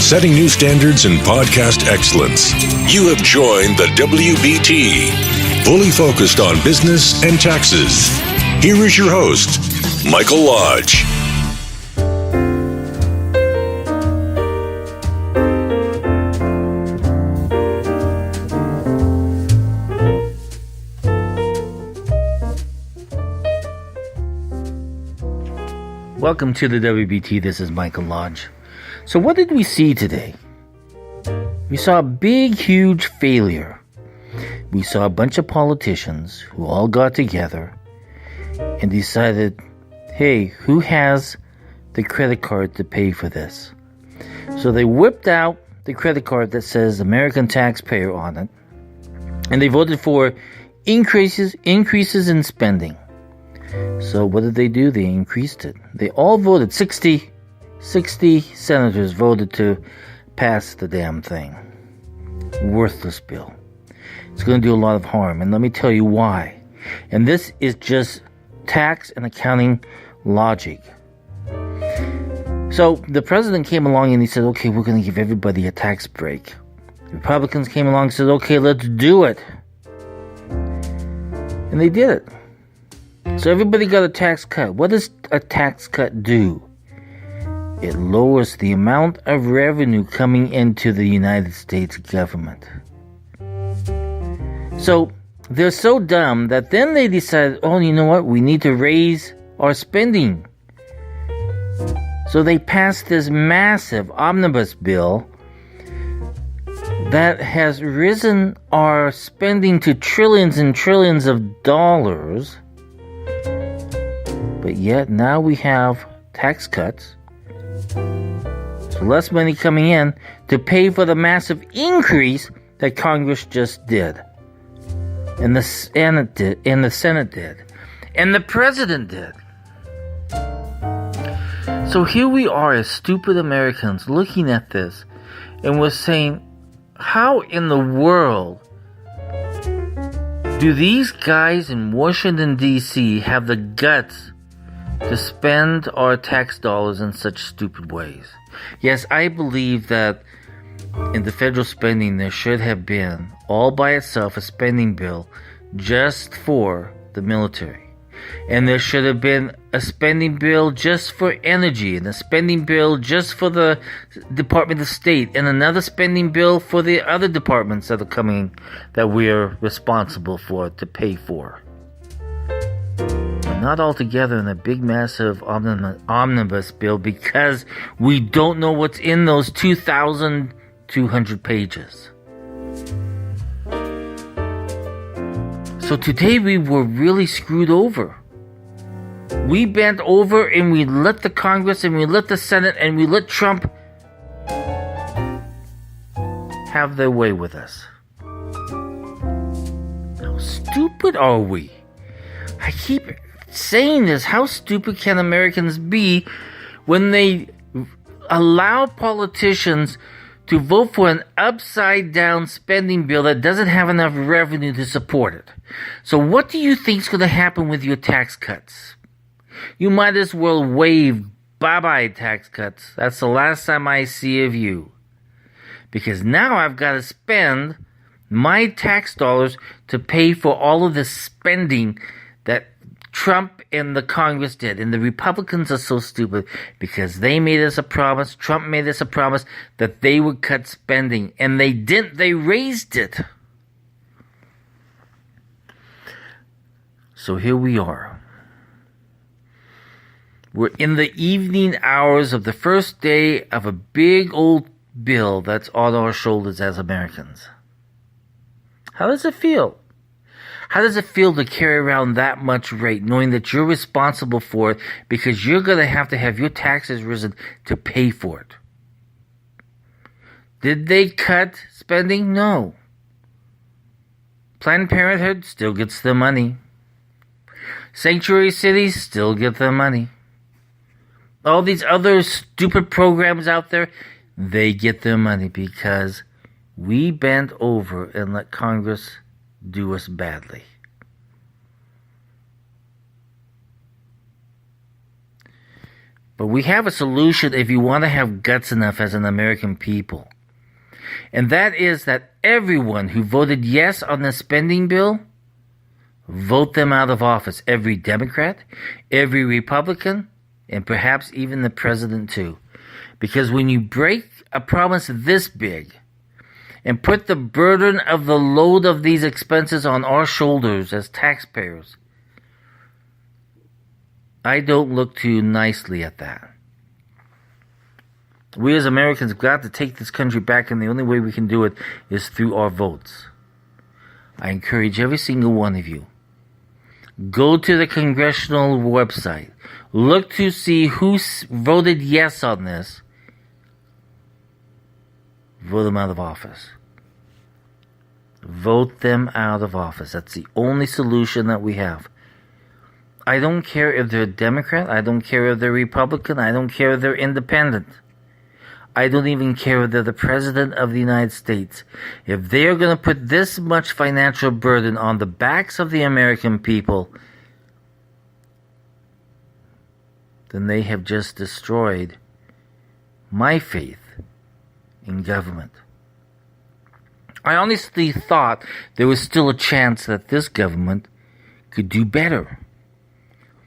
setting new standards in podcast excellence. You have joined the WBT, fully focused on business and taxes. Here is your host, Michael Lodge. Welcome to the WBT. This is Michael Lodge. So what did we see today? We saw a big, huge failure. We saw a bunch of politicians who all got together and decided, hey, who has the credit card to pay for this? So they whipped out the credit card that says American taxpayer on it, and they voted for increases in spending. So what did they do? They increased it. They all voted. 60 senators voted to pass the damn thing. Worthless bill. It's going to do a lot of harm. And let me tell you why. And this is just tax and accounting logic. So the president came along and he said, okay, we're going to give everybody a tax break. The Republicans came along and said, okay, let's do it. And they did it. So everybody got a tax cut. What does a tax cut do? It lowers the amount of revenue coming into the United States government. So they're so dumb that then they decided, oh, you know what? We need to raise our spending. So they passed this massive omnibus bill that has risen our spending to trillions and trillions of dollars. But yet now we have tax cuts, so less money coming in to pay for the massive increase that Congress just did, and the Senate did, and the President did. So here we are as stupid Americans looking at this, and we're saying, how in the world do these guys in Washington, D.C. have the guts to spend our tax dollars in such stupid ways? Yes, I believe that in the federal spending there should have been, all by itself, a spending bill just for the military. And there should have been a spending bill just for energy, and a spending bill just for the Department of State, and another spending bill for the other departments that are coming, that we're responsible for to pay for. Not all together in a big, massive omnibus bill, because we don't know what's in those 2,200 pages. So today we were really screwed over. We bent over and we let the Congress and we let the Senate and we let Trump have their way with us. How stupid are we? I keep saying this. How stupid can Americans be when they allow politicians to vote for an upside down spending bill that doesn't have enough revenue to support it? So what do you think is going to happen with your tax cuts? You might as well wave bye-bye tax cuts. That's the last time I see of you. Because now I've got to spend my tax dollars to pay for all of this spending that Trump and the Congress did. And the Republicans are so stupid because they made us a promise, Trump made us a promise that they would cut spending. And they didn't. They raised it. So here we are. We're in the evening hours of the first day of a big old bill that's on our shoulders as Americans. How does it feel? How does it feel to carry around that much rate, knowing that you're responsible for it because you're going to have your taxes risen to pay for it? Did they cut spending? No. Planned Parenthood still gets the money. Sanctuary cities still get the money. All these other stupid programs out there, they get their money because we bent over and let Congress do us badly. But we have a solution if you want to have guts enough as an American people. And that is that everyone who voted yes on the spending bill, vote them out of office. Every Democrat, every Republican, and perhaps even the president too. Because when you break a promise this big and put the burden of the load of these expenses on our shoulders as taxpayers, I don't look too nicely at that. We as Americans have got to take this country back, and the only way we can do it is through our votes. I encourage every single one of you, go to the congressional website, look to see who voted yes on this, vote them out of office. Vote them out of office. That's the only solution that we have. I don't care if they're Democrat. I don't care if they're Republican. I don't care if they're independent. I don't even care if they're the President of the United States. If they are going to put this much financial burden on the backs of the American people, then they have just destroyed my faith in government. I honestly thought there was still a chance that this government could do better.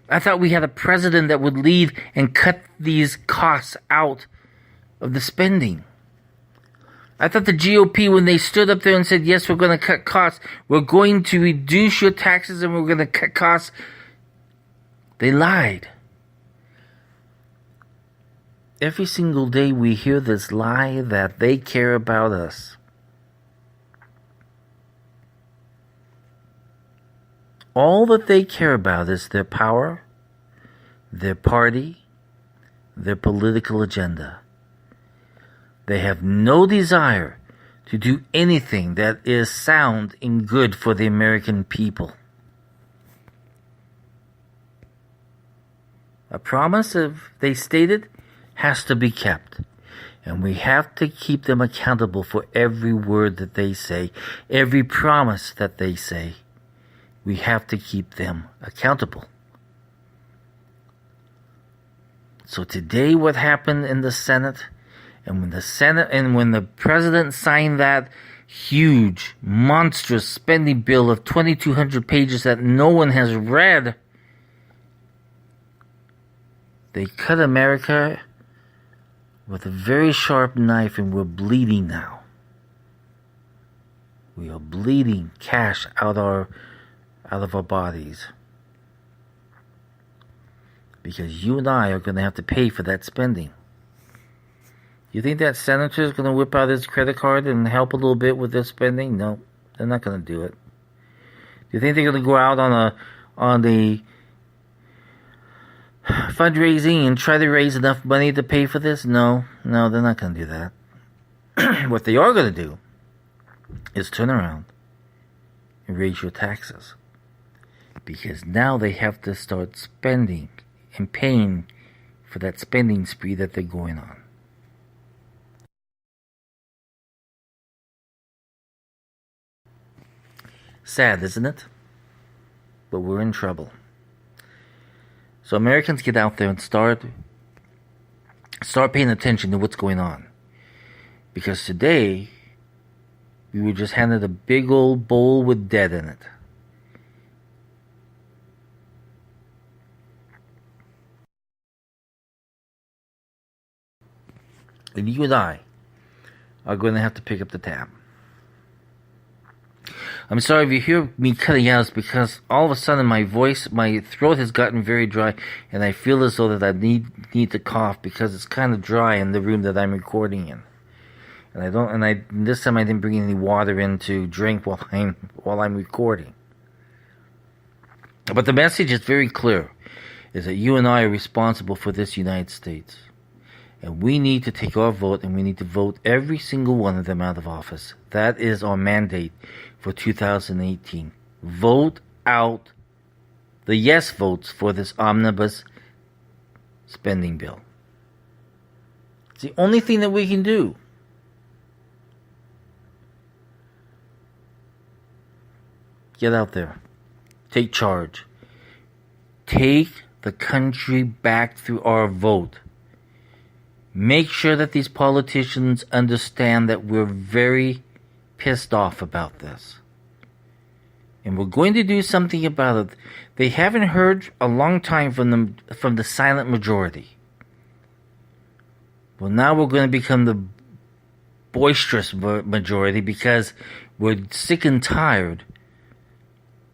I thought we had a president that would lead and cut these costs out of the spending. I thought the GOP, when they stood up there and said, yes, we're going to cut costs, we're going to reduce your taxes and we're going to cut costs, they lied. Every single day we hear this lie that they care about us. All that they care about is their power, their party, their political agenda. They have no desire to do anything that is sound and good for the American people. A promise, if they stated, has to be kept. And we have to keep them accountable for every word that they say, every promise that they say. We have to keep them accountable. So today what happened in the Senate, and when the president signed that huge, monstrous spending bill of 2,200 pages that no one has read, they cut America with a very sharp knife, and we're bleeding now. We are bleeding cash out of our bodies. Because you and I are going to have to pay for that spending. You think that senator is going to whip out his credit card and help a little bit with this spending? No, they're not going to do it. Do you think they're going to go out on the fundraising and try to raise enough money to pay for this? No, they're not going to do that. What they are going to do is turn around and raise your taxes. Because now they have to start spending and paying for that spending spree that they're going on. Sad, isn't it? But we're in trouble. So Americans, get out there and start paying attention to what's going on. Because today, we were just handed a big old bowl with dead in it. And you and I are going to have to pick up the tab. I'm sorry if you hear me cutting out, it's because all of a sudden my throat has gotten very dry, and I feel as though that I need to cough because it's kind of dry in the room that I'm recording in. And this time I didn't bring any water in to drink while I'm recording. But the message is very clear, is that you and I are responsible for this United States. And we need to take our vote, and we need to vote every single one of them out of office. That is our mandate for 2018. Vote out the yes votes for this omnibus spending bill. It's the only thing that we can do. Get out there. Take charge. Take the country back through our vote. Make sure that these politicians understand that we're very pissed off about this. And we're going to do something about it. They haven't heard a long time from the silent majority. Well, now we're going to become the boisterous majority because we're sick and tired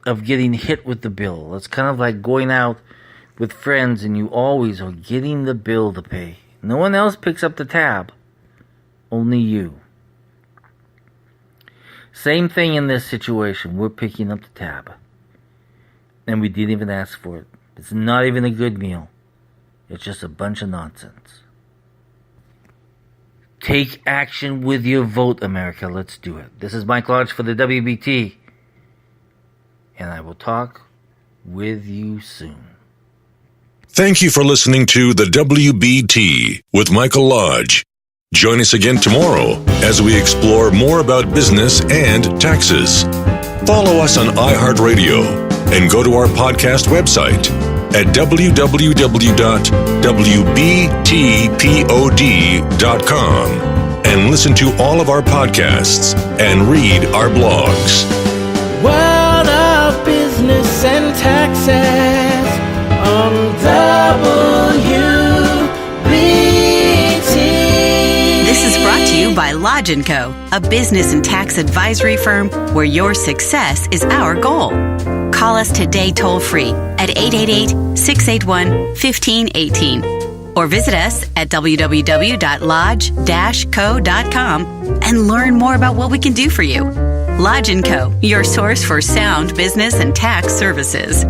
of getting hit with the bill. It's kind of like going out with friends and you always are getting the bill to pay. No one else picks up the tab. Only you. Same thing in this situation. We're picking up the tab. And we didn't even ask for it. It's not even a good meal. It's just a bunch of nonsense. Take action with your vote, America. Let's do it. This is Mike Lodge for the WBT. And I will talk with you soon. Thank you for listening to the WBT with Michael Lodge. Join us again tomorrow as we explore more about business and taxes. Follow us on iHeartRadio and go to our podcast website at www.wbtpod.com and listen to all of our podcasts and read our blogs. World of Business and Taxes on WBT. This is brought to you by Lodge & Co., a business and tax advisory firm where your success is our goal. Call us today toll-free at 888-681-1518 or visit us at www.lodge-co.com and learn more about what we can do for you. Lodge & Co., your source for sound business and tax services.